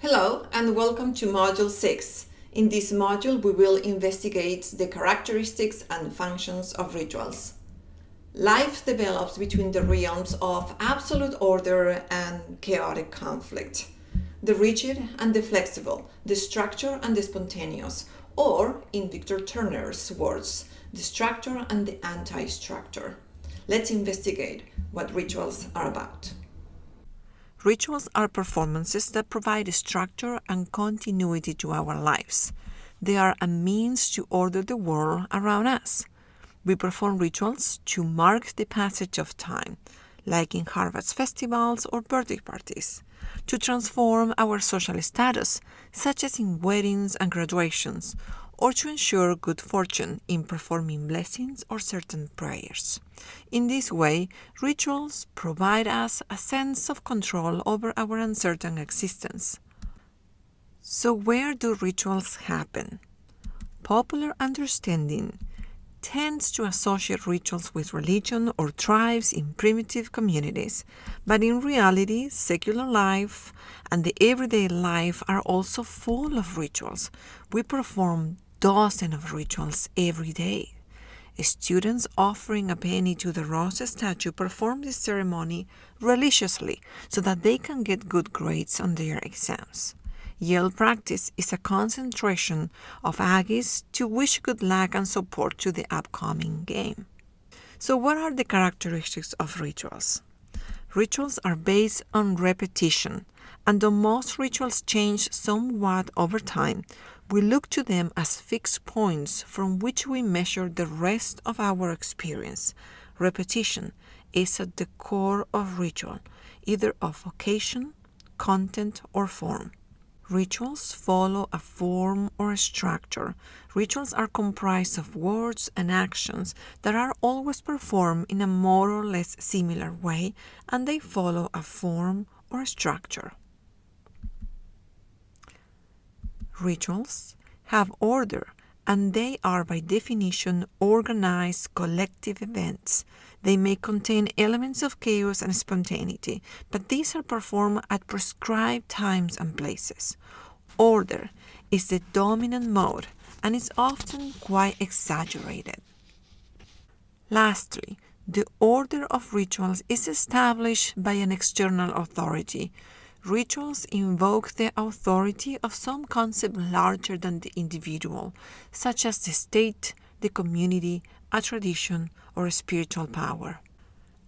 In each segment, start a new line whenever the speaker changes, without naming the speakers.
Hello and welcome to Module 6. In this module, we will investigate the characteristics and functions of rituals. Life develops between the realms of absolute order and chaotic conflict. The rigid and the flexible, the structured and the spontaneous, or, in Victor Turner's words, the structure and the anti-structure. Let's investigate what rituals are about.
Rituals are performances that provide structure and continuity to our lives. They are a means to order the world around us. We perform rituals to mark the passage of time, like in harvest festivals or birthday parties, to transform our social status, such as in weddings and graduations, or to ensure good fortune in performing blessings or certain prayers. In this way, rituals provide us a sense of control over our uncertain existence. So where do rituals happen? Popular understanding tends to associate rituals with religion or tribes in primitive communities, but in reality, secular life and the everyday life are also full of rituals. We perform dozens of rituals every day. Students offering a penny to the rose statue perform this ceremony religiously so that they can get good grades on their exams. Yell practice is a concentration of Aggies to wish good luck and support to the upcoming game. So what are the characteristics of rituals? Rituals are based on repetition, and though most rituals change somewhat over time, we look to them as fixed points from which we measure the rest of our experience. Repetition is at the core of ritual, either of occasion, content, or form. Rituals follow a form or a structure. Rituals are comprised of words and actions that are always performed in a more or less similar way, and they follow a form or a structure. Rituals have order, and they are by definition organized collective events. They may contain elements of chaos and spontaneity, but these are performed at prescribed times and places. Order is the dominant mode and is often quite exaggerated. Lastly, the order of rituals is established by an external authority. Rituals invoke the authority of some concept larger than the individual, such as the state, the community, a tradition, or a spiritual power.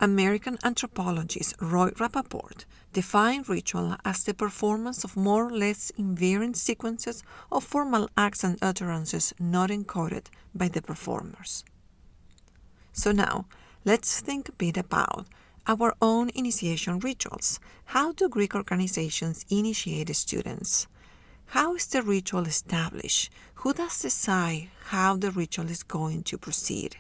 American anthropologist Roy Rappaport defined ritual as the performance of more or less invariant sequences of formal acts and utterances not encoded by the performers. So now, let's think a bit about our own initiation rituals. How do Greek organizations initiate students? How is the ritual established? Who does decide how the ritual is going to proceed?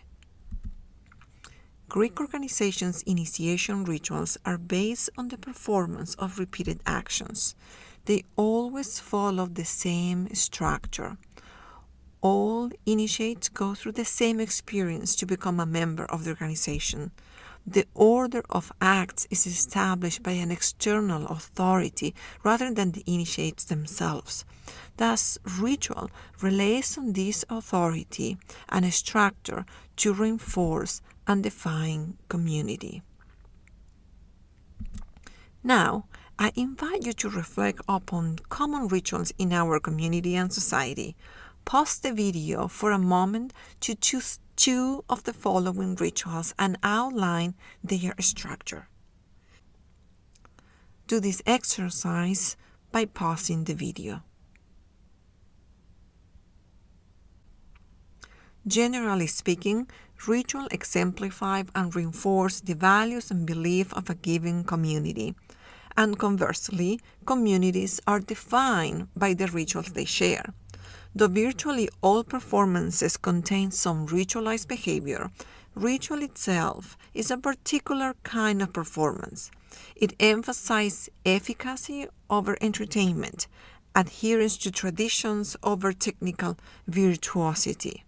Greek organizations' initiation rituals are based on the performance of repeated actions. They always follow the same structure. All initiates go through the same experience to become a member of the organization. The order of acts is established by an external authority rather than the initiates themselves. Thus, ritual relies on this authority and a structure to reinforce and define community. Now, I invite you to reflect upon common rituals in our community and society. Pause the video for a moment to choose two of the following rituals and outline their structure. Do this exercise by pausing the video. Generally speaking, rituals exemplify and reinforce the values and beliefs of a given community. And conversely, communities are defined by the rituals they share. Though virtually all performances contain some ritualized behavior, ritual itself is a particular kind of performance. It emphasizes efficacy over entertainment, adherence to traditions over technical virtuosity.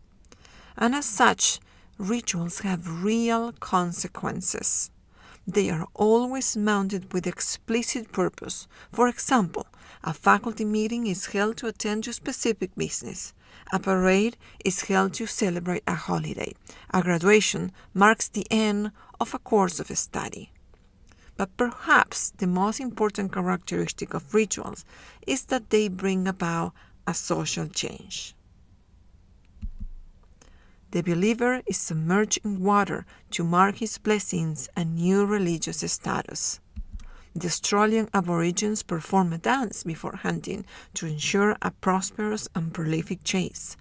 And as such, rituals have real consequences. They are always mounted with explicit purpose. For example, A faculty meeting is held to attend to specific business. A parade is held to celebrate a holiday. A graduation marks the end of a course of study. But perhaps the most important characteristic of rituals is that they bring about a social change. The believer is submerged in water to mark his blessings and new religious status. The Australian Aborigines perform a dance before hunting to ensure a prosperous and prolific chase.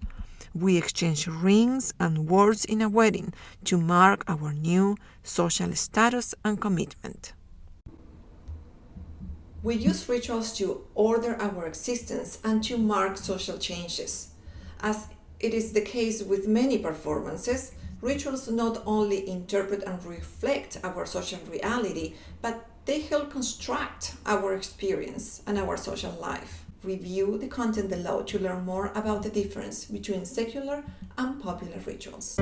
We exchange rings and words in a wedding to mark our new social status and commitment.
We use rituals to order our existence and to mark social changes. As it is the case with many performances, rituals not only interpret and reflect our social reality, but they help construct our experience and our social life. Review the content below to learn more about the difference between secular and popular rituals.